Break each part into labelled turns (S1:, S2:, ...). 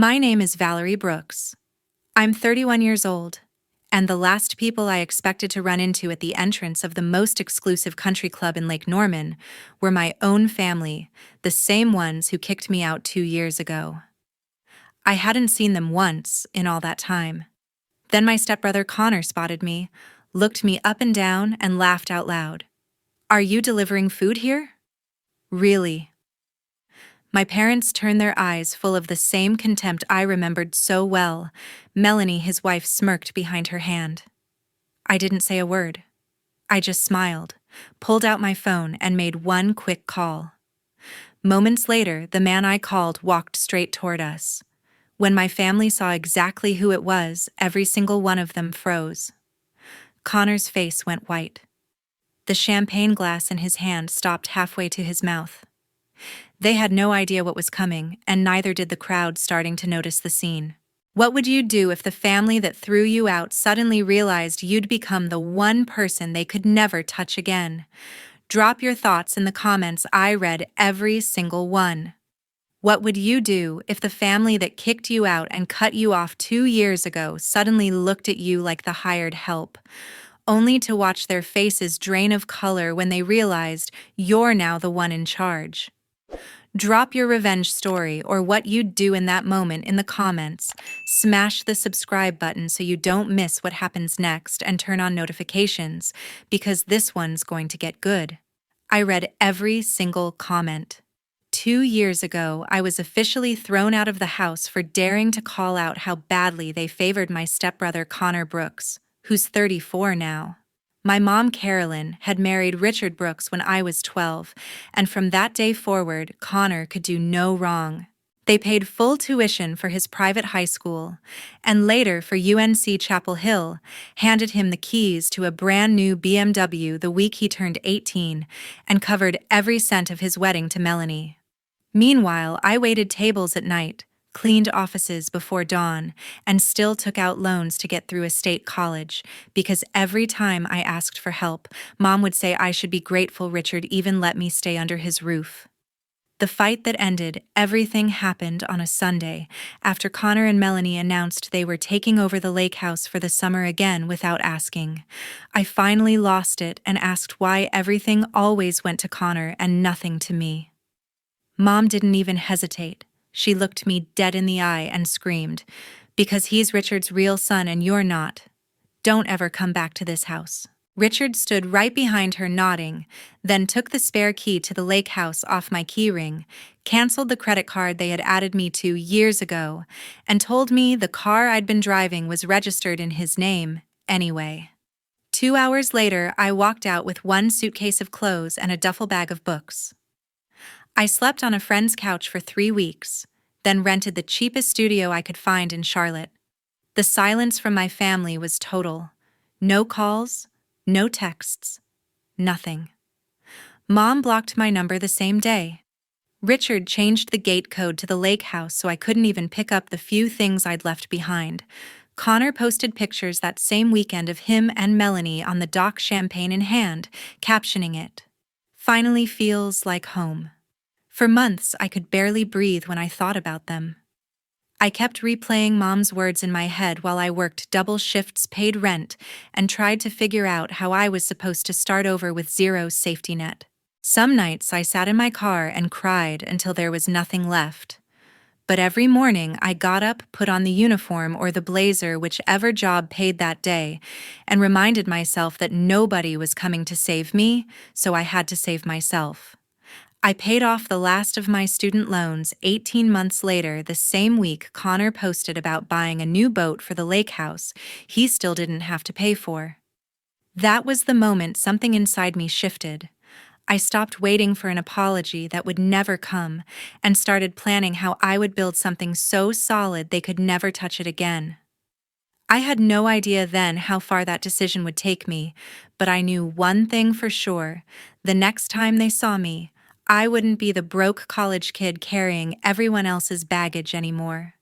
S1: My name is Valerie Brooks. I'm 31 years old, and the last people I expected to run into at the entrance of the most exclusive country club in Lake Norman were my own family, the same ones who kicked me out 2 years ago. I hadn't seen them once in all that time. Then my stepbrother Connor spotted me, looked me up and down, and laughed out loud. "Are you delivering food here?" Really? My parents turned their eyes full of the same contempt I remembered so well. Melanie, his wife, smirked behind her hand. I didn't say a word. I just smiled, pulled out my phone, and made one quick call. Moments later, the man I called walked straight toward us. When my family saw exactly who it was, every single one of them froze. Connor's face went white. The champagne glass in his hand stopped halfway to his mouth. They had no idea what was coming, and neither did the crowd starting to notice the scene. What would you do if the family that threw you out suddenly realized you'd become the one person they could never touch again? Drop your thoughts in the comments. I read every single one. What would you do if the family that kicked you out and cut you off 2 years ago suddenly looked at you like the hired help, only to watch their faces drain of color when they realized you're now the one in charge? Drop your revenge story or what you'd do in that moment in the comments. Smash the subscribe button so you don't miss what happens next, and turn on notifications, because this one's going to get good. I read every single comment. 2 years ago, I was officially thrown out of the house for daring to call out how badly they favored my stepbrother Connor Brooks, who's 34 now. My mom, Carolyn, had married Richard Brooks when I was 12, and from that day forward, Connor could do no wrong. They paid full tuition for his private high school, and later for UNC Chapel Hill, handed him the keys to a brand new BMW the week he turned 18, and covered every cent of his wedding to Melanie. Meanwhile, I waited tables at night, cleaned offices before dawn, and still took out loans to get through a state college, because every time I asked for help, Mom would say I should be grateful Richard even let me stay under his roof. The fight that ended everything happened on a Sunday, after Connor and Melanie announced they were taking over the lake house for the summer again without asking. I finally lost it and asked why everything always went to Connor and nothing to me. Mom didn't even hesitate. She looked me dead in the eye and screamed, "Because he's Richard's real son and you're not. Don't ever come back to this house." Richard stood right behind her nodding, then took the spare key to the lake house off my keyring, canceled the credit card they had added me to years ago, and told me the car I'd been driving was registered in his name anyway. 2 hours later, I walked out with one suitcase of clothes and a duffel bag of books. I slept on a friend's couch for 3 weeks, then rented the cheapest studio I could find in Charlotte. The silence from my family was total. No calls, no texts, nothing. Mom blocked my number the same day. Richard changed the gate code to the lake house so I couldn't even pick up the few things I'd left behind. Connor posted pictures that same weekend of him and Melanie on the dock, champagne in hand, captioning it, "Finally feels like home." For months, I could barely breathe when I thought about them. I kept replaying Mom's words in my head while I worked double shifts, paid rent, and tried to figure out how I was supposed to start over with zero safety net. Some nights I sat in my car and cried until there was nothing left. But every morning I got up, put on the uniform or the blazer, whichever job paid that day, and reminded myself that nobody was coming to save me, so I had to save myself. I paid off the last of my student loans 18 months later. The same week Connor posted about buying a new boat for the lake house he still didn't have to pay for. That was the moment something inside me shifted. I stopped waiting for an apology that would never come and started planning how I would build something so solid they could never touch it again. I had no idea then how far that decision would take me, but I knew one thing for sure: the next time they saw me, I wouldn't be the broke college kid carrying everyone else's baggage anymore.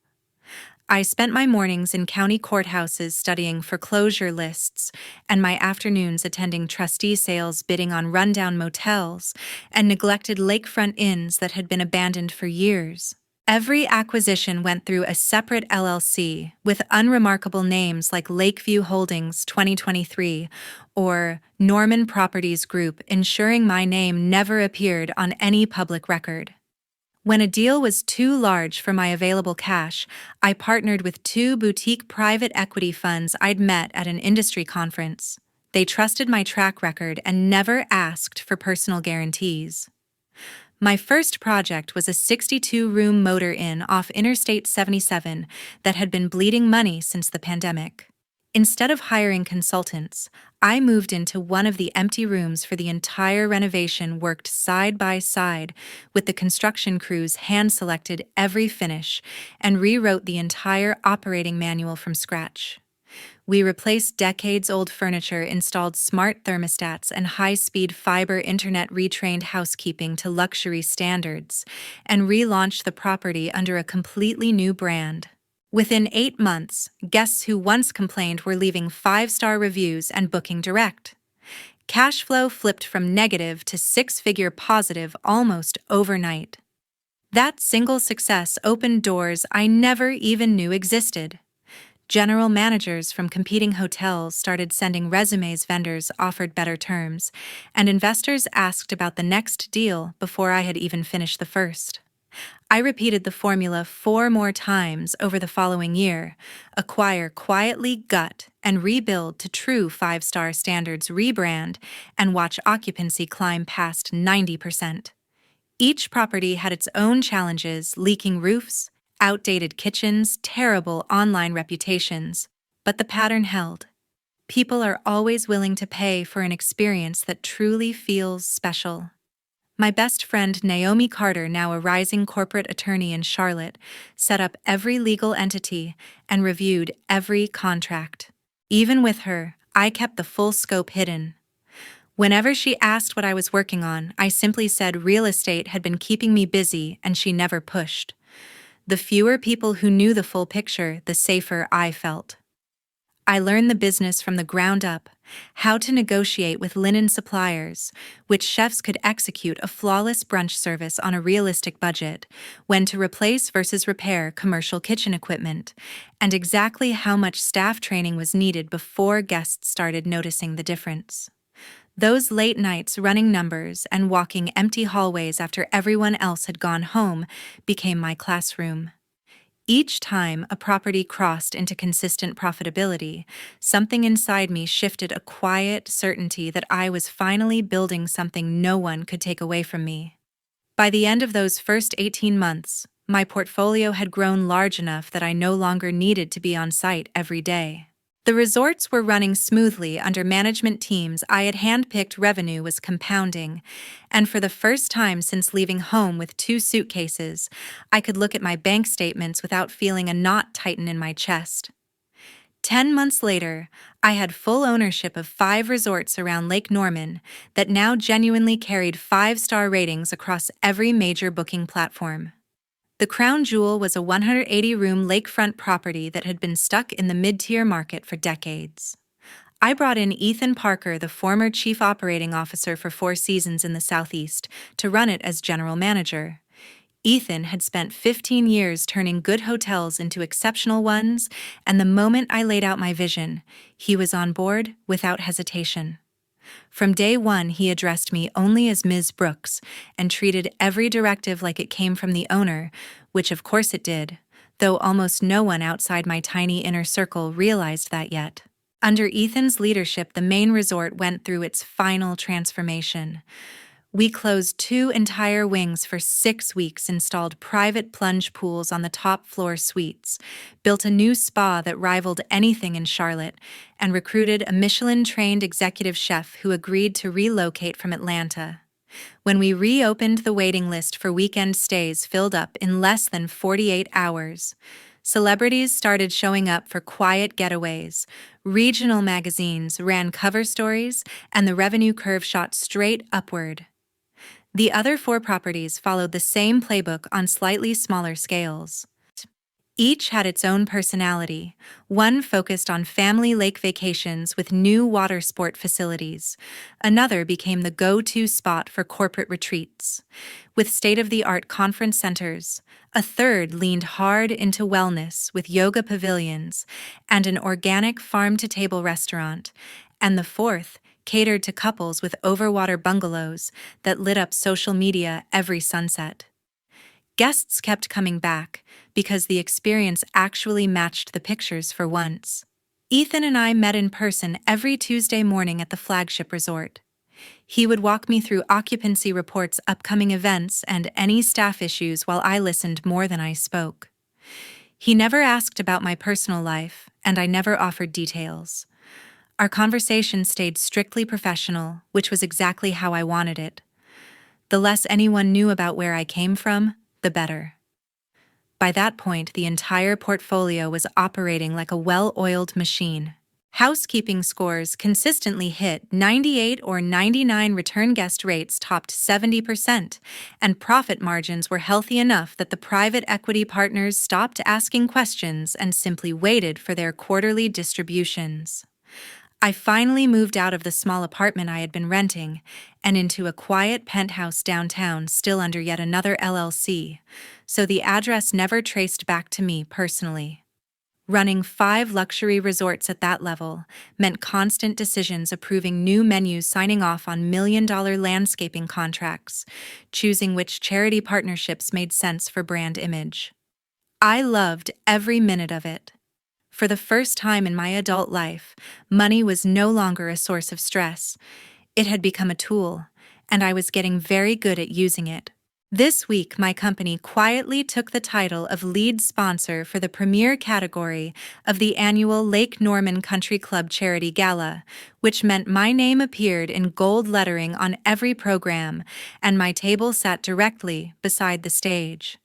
S1: I spent my mornings in county courthouses studying foreclosure lists, and my afternoons attending trustee sales, bidding on rundown motels and neglected lakefront inns that had been abandoned for years. Every acquisition went through a separate LLC with unremarkable names like Lakeview Holdings 2023 or Norman Properties Group, ensuring my name never appeared on any public record. When a deal was too large for my available cash, I partnered with two boutique private equity funds I'd met at an industry conference. They trusted my track record and never asked for personal guarantees. My first project was a 62-room motor inn off Interstate 77 that had been bleeding money since the pandemic. Instead of hiring consultants, I moved into one of the empty rooms for the entire renovation, worked side by side with the construction crews, hand-selected every finish, and rewrote the entire operating manual from scratch. We replaced decades-old furniture, installed smart thermostats and high-speed fiber internet, retrained housekeeping to luxury standards, and relaunched the property under a completely new brand. Within 8 months, guests who once complained were leaving 5-star reviews and booking direct. Cash flow flipped from negative to 6-figure positive almost overnight. That single success opened doors I never even knew existed. General managers from competing hotels started sending resumes, vendors offered better terms, and investors asked about the next deal before I had even finished the first. I repeated the formula 4 more times over the following year: acquire quietly, gut, and rebuild to true 5-star standards, rebrand, and watch occupancy climb past 90%. Each property had its own challenges: leaking roofs, outdated kitchens, terrible online reputations. But the pattern held. People are always willing to pay for an experience that truly feels special. My best friend Naomi Carter, now a rising corporate attorney in Charlotte, set up every legal entity and reviewed every contract. Even with her, I kept the full scope hidden. Whenever she asked what I was working on, I simply said real estate had been keeping me busy, and she never pushed. The fewer people who knew the full picture, the safer I felt. I learned the business from the ground up: how to negotiate with linen suppliers, which chefs could execute a flawless brunch service on a realistic budget, when to replace versus repair commercial kitchen equipment, and exactly how much staff training was needed before guests started noticing the difference. Those late nights running numbers and walking empty hallways after everyone else had gone home became my classroom. Each time a property crossed into consistent profitability, something inside me shifted, a quiet certainty that I was finally building something no one could take away from me. By the end of those first 18 months, my portfolio had grown large enough that I no longer needed to be on site every day. The resorts were running smoothly under management teams I had handpicked, revenue was compounding, and for the first time since leaving home with 2 suitcases, I could look at my bank statements without feeling a knot tighten in my chest. 10 months later, I had full ownership of 5 resorts around Lake Norman that now genuinely carried 5-star ratings across every major booking platform. The crown jewel was a 180-room lakefront property that had been stuck in the mid-tier market for decades. I brought in Ethan Parker, the former chief operating officer for 4 Seasons in the Southeast, to run it as general manager. Ethan had spent 15 years turning good hotels into exceptional ones, and the moment I laid out my vision, he was on board without hesitation. From day one, he addressed me only as Ms. Brooks and treated every directive like it came from the owner, which of course it did, though almost no one outside my tiny inner circle realized that yet. Under Ethan's leadership, the main resort went through its final transformation. We closed 2 entire wings for 6 weeks, installed private plunge pools on the top floor suites, built a new spa that rivaled anything in Charlotte, and recruited a Michelin-trained executive chef who agreed to relocate from Atlanta. When we reopened, the waiting list for weekend stays filled up in less than 48 hours. Celebrities started showing up for quiet getaways, regional magazines ran cover stories, and the revenue curve shot straight upward. The other 4 properties followed the same playbook on slightly smaller scales. Each had its own personality. One focused on family lake vacations with new water sport facilities. Another became the go-to spot for corporate retreats, with state-of-the-art conference centers. A third leaned hard into wellness with yoga pavilions and an organic farm-to-table restaurant. And the fourth catered to couples with overwater bungalows that lit up social media every sunset. Guests kept coming back because the experience actually matched the pictures for once. Ethan and I met in person every Tuesday morning at the flagship resort. He would walk me through occupancy reports, upcoming events, and any staff issues while I listened more than I spoke. He never asked about my personal life, and I never offered details. Our conversation stayed strictly professional, which was exactly how I wanted it. The less anyone knew about where I came from, the better. By that point, the entire portfolio was operating like a well-oiled machine. Housekeeping scores consistently hit 98 or 99, return guest rates topped 70%, and profit margins were healthy enough that the private equity partners stopped asking questions and simply waited for their quarterly distributions. I finally moved out of the small apartment I had been renting and into a quiet penthouse downtown, still under yet another LLC, so the address never traced back to me personally. Running 5 luxury resorts at that level meant constant decisions, approving new menus, signing off on million-dollar landscaping contracts, choosing which charity partnerships made sense for brand image. I loved every minute of it. For the first time in my adult life, money was no longer a source of stress. It had become a tool, and I was getting very good at using it. This week, my company quietly took the title of lead sponsor for the premier category of the annual Lake Norman Country Club Charity Gala, which meant my name appeared in gold lettering on every program, and my table sat directly beside the stage.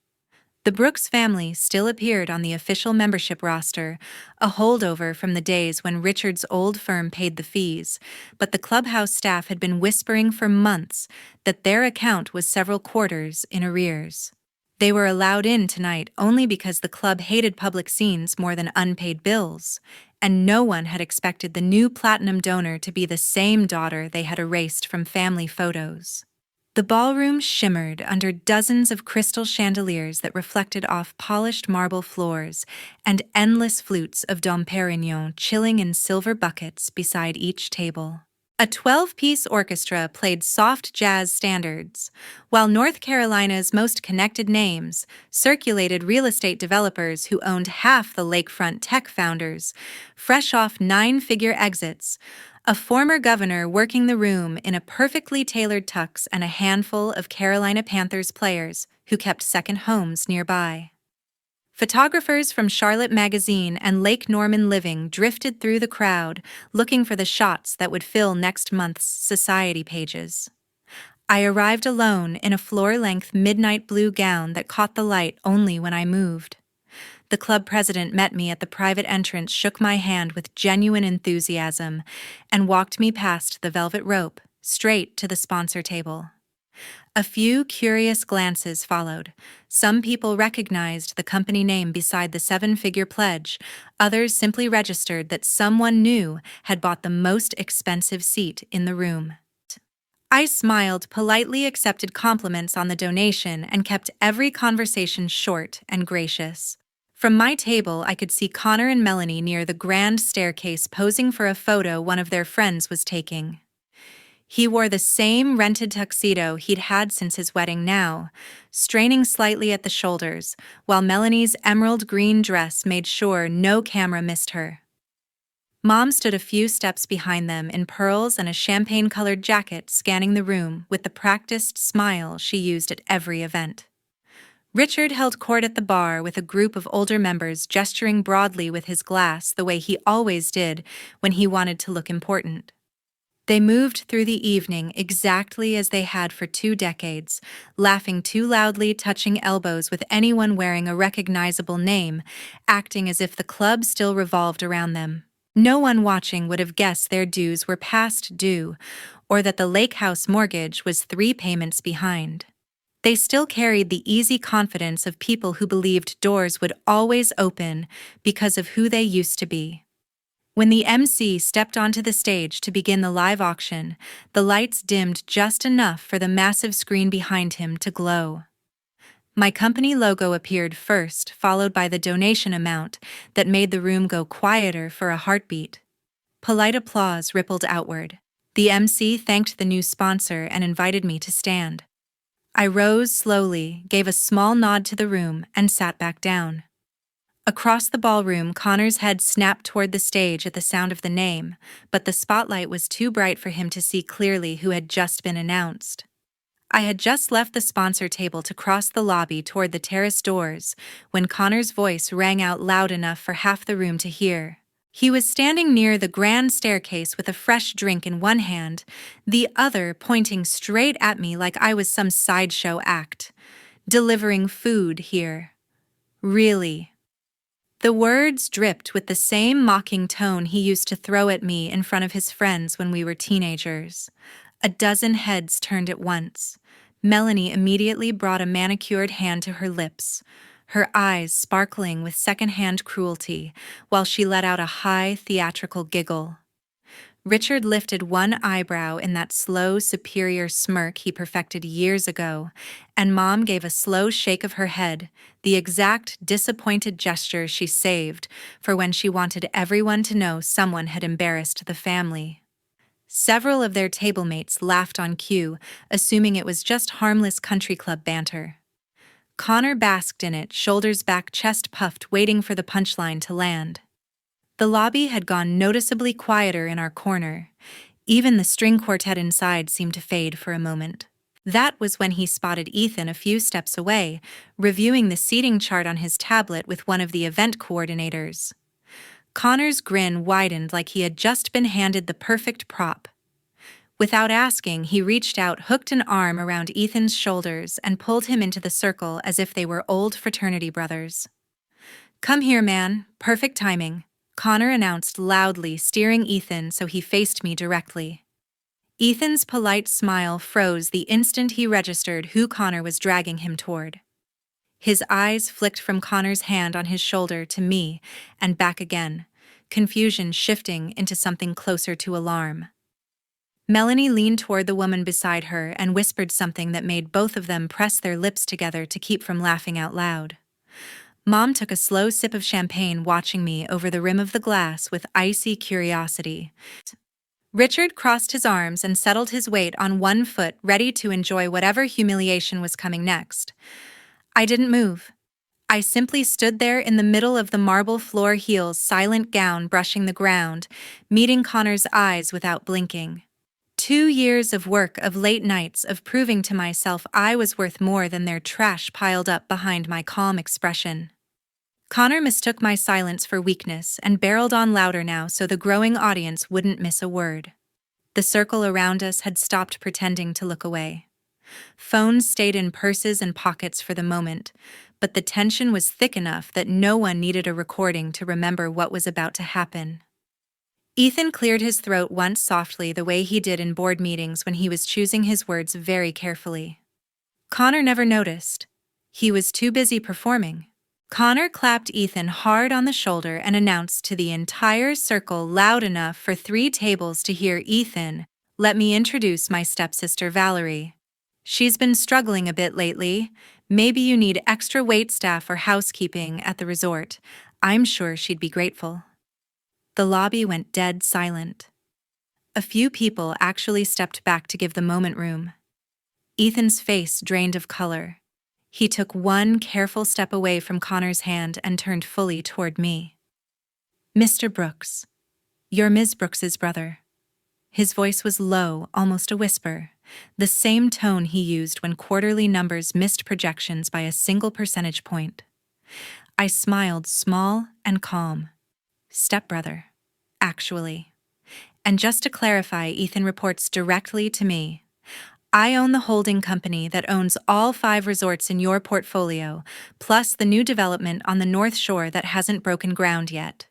S1: The Brooks family still appeared on the official membership roster, a holdover from the days when Richard's old firm paid the fees, but the clubhouse staff had been whispering for months that their account was several quarters in arrears. They were allowed in tonight only because the club hated public scenes more than unpaid bills, and no one had expected the new platinum donor to be the same daughter they had erased from family photos. The ballroom shimmered under dozens of crystal chandeliers that reflected off polished marble floors, and endless flutes of Dom Perignon chilling in silver buckets beside each table. A 12-piece orchestra played soft jazz standards, while North Carolina's most connected names circulated real estate developers who owned half the lakefront tech founders, fresh off 9-figure exits, a former governor working the room in a perfectly tailored tux, and a handful of Carolina Panthers players who kept second homes nearby. Photographers from Charlotte Magazine and Lake Norman Living drifted through the crowd, looking for the shots that would fill next month's society pages. I arrived alone in a floor-length midnight blue gown that caught the light only when I moved. The club president met me at the private entrance, shook my hand with genuine enthusiasm, and walked me past the velvet rope, straight to the sponsor table. A few curious glances followed. Some people recognized the company name beside the 7-figure pledge. Others simply registered that someone new had bought the most expensive seat in the room. I smiled, politely accepted compliments on the donation, and kept every conversation short and gracious. From my table, I could see Connor and Melanie near the grand staircase posing for a photo one of their friends was taking. He wore the same rented tuxedo he'd had since his wedding now, straining slightly at the shoulders, while Melanie's emerald green dress made sure no camera missed her. Mom stood a few steps behind them in pearls and a champagne-colored jacket, scanning the room with the practiced smile she used at every event. Richard held court at the bar with a group of older members, gesturing broadly with his glass the way he always did when he wanted to look important. They moved through the evening exactly as they had for 2 decades, laughing too loudly, touching elbows with anyone wearing a recognizable name, acting as if the club still revolved around them. No one watching would have guessed their dues were past due, or that the lake house mortgage was 3 payments behind. They still carried the easy confidence of people who believed doors would always open because of who they used to be. When the MC stepped onto the stage to begin the live auction, the lights dimmed just enough for the massive screen behind him to glow. My company logo appeared first, followed by the donation amount that made the room go quieter for a heartbeat. Polite applause rippled outward. The MC thanked the new sponsor and invited me to stand. I rose slowly, gave a small nod to the room, and sat back down. Across the ballroom, Connor's head snapped toward the stage at the sound of the name, but the spotlight was too bright for him to see clearly who had just been announced. I had just left the sponsor table to cross the lobby toward the terrace doors when Connor's voice rang out loud enough for half the room to hear. He was standing near the grand staircase with a fresh drink in one hand, the other pointing straight at me like I was some sideshow act. Delivering food here. Really? The words dripped with the same mocking tone he used to throw at me in front of his friends when we were teenagers. A dozen heads turned at once. Melanie immediately brought a manicured hand to her lips, her eyes sparkling with secondhand cruelty, while she let out a high, theatrical giggle. Richard lifted one eyebrow in that slow, superior smirk he perfected years ago, and Mom gave a slow shake of her head, the exact disappointed gesture she saved for when she wanted everyone to know someone had embarrassed the family. Several of their table mates laughed on cue, assuming it was just harmless country club banter. Connor basked in it, shoulders back, chest puffed, waiting for the punchline to land. The lobby had gone noticeably quieter in our corner. Even the string quartet inside seemed to fade for a moment. That was when he spotted Ethan a few steps away, reviewing the seating chart on his tablet with one of the event coordinators. Connor's grin widened like he had just been handed the perfect prop. Without asking, he reached out, hooked an arm around Ethan's shoulders, and pulled him into the circle as if they were old fraternity brothers. "Come here, man. Perfect timing," Connor announced loudly, steering Ethan so he faced me directly. Ethan's polite smile froze the instant he registered who Connor was dragging him toward. His eyes flicked from Connor's hand on his shoulder to me and back again, confusion shifting into something closer to alarm. Melanie leaned toward the woman beside her and whispered something that made both of them press their lips together to keep from laughing out loud. Mom took a slow sip of champagne, watching me over the rim of the glass with icy curiosity. Richard crossed his arms and settled his weight on one foot, ready to enjoy whatever humiliation was coming next. I didn't move. I simply stood there in the middle of the marble floor, heels, silent gown brushing the ground, meeting Connor's eyes without blinking. 2 years of work, of late nights, of proving to myself I was worth more than their trash piled up behind my calm expression. Connor mistook my silence for weakness and barreled on louder now so the growing audience wouldn't miss a word. The circle around us had stopped pretending to look away. Phones stayed in purses and pockets for the moment, but the tension was thick enough that no one needed a recording to remember what was about to happen. Ethan cleared his throat once softly, the way he did in board meetings when he was choosing his words very carefully. Connor never noticed. He was too busy performing. Connor clapped Ethan hard on the shoulder and announced to the entire circle loud enough for 3 tables to hear Ethan, "Let me introduce my stepsister Valerie. She's been struggling a bit lately. Maybe you need extra waitstaff or housekeeping at the resort. I'm sure she'd be grateful." The lobby went dead silent. A few people actually stepped back to give the moment room. Ethan's face drained of color. He took one careful step away from Connor's hand and turned fully toward me. "Mr. Brooks, you're Ms. Brooks's brother." His voice was low, almost a whisper, the same tone he used when quarterly numbers missed projections by a single percentage point. I smiled, small and calm. "Stepbrother, actually. And just to clarify, Ethan reports directly to me. I own the holding company that owns all 5 resorts in your portfolio, plus the new development on the North Shore that hasn't broken ground yet."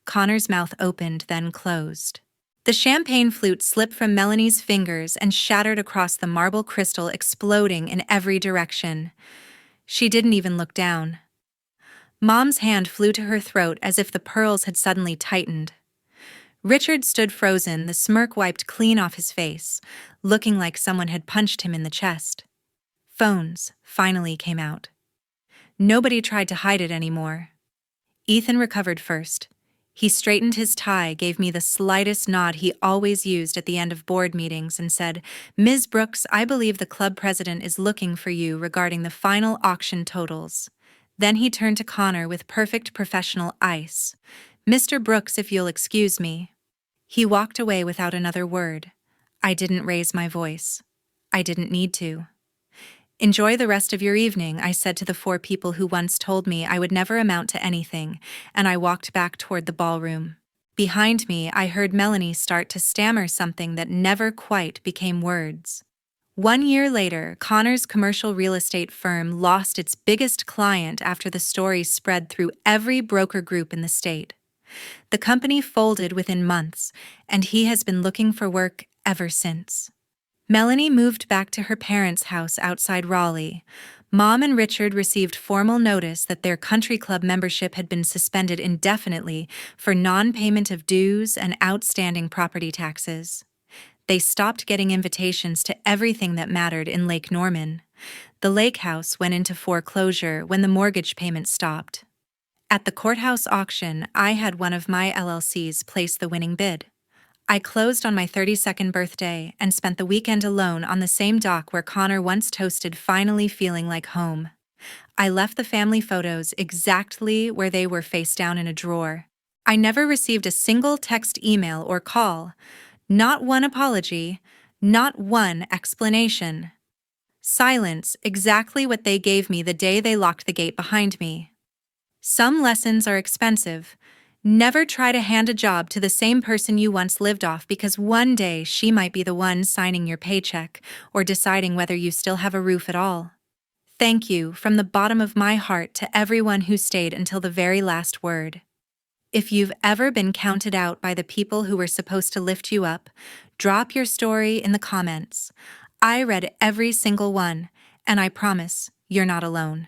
S1: Connor's mouth opened, then closed. The champagne flute slipped from Melanie's fingers and shattered across the marble crystal, exploding in every direction. She didn't even look down. Mom's hand flew to her throat as if the pearls had suddenly tightened. Richard stood frozen, the smirk wiped clean off his face, looking like someone had punched him in the chest. Phones finally came out. Nobody tried to hide it anymore. Ethan recovered first. He straightened his tie, gave me the slightest nod he always used at the end of board meetings, and said, "Ms. Brooks, I believe the club president is looking for you regarding the final auction totals." Then he turned to Connor with perfect professional ice. "Mr. Brooks, if you'll excuse me." He walked away without another word. I didn't raise my voice. I didn't need to. "Enjoy the rest of your evening," I said to the four people who once told me I would never amount to anything, and I walked back toward the ballroom. Behind me, I heard Melanie start to stammer something that never quite became words. 1 year later, Connor's commercial real estate firm lost its biggest client after the story spread through every broker group in the state. The company folded within months, and he has been looking for work ever since. Melanie moved back to her parents' house outside Raleigh. Mom and Richard received formal notice that their country club membership had been suspended indefinitely for non-payment of dues and outstanding property taxes. They stopped getting invitations to everything that mattered in Lake Norman. The lake house went into foreclosure when the mortgage payment stopped. At the courthouse auction, I had one of my LLCs place the winning bid. I closed on my 32nd birthday and spent the weekend alone on the same dock where Connor once toasted, finally feeling like home. I left the family photos exactly where they were, face down in a drawer. I never received a single text, email, or call. Not one apology, not one explanation. Silence, exactly what they gave me the day they locked the gate behind me. Some lessons are expensive. Never try to hand a job to the same person you once lived off, because one day she might be the one signing your paycheck or deciding whether you still have a roof at all. Thank you from the bottom of my heart to everyone who stayed until the very last word. If you've ever been counted out by the people who were supposed to lift you up, drop your story in the comments. I read every single one, and I promise you're not alone.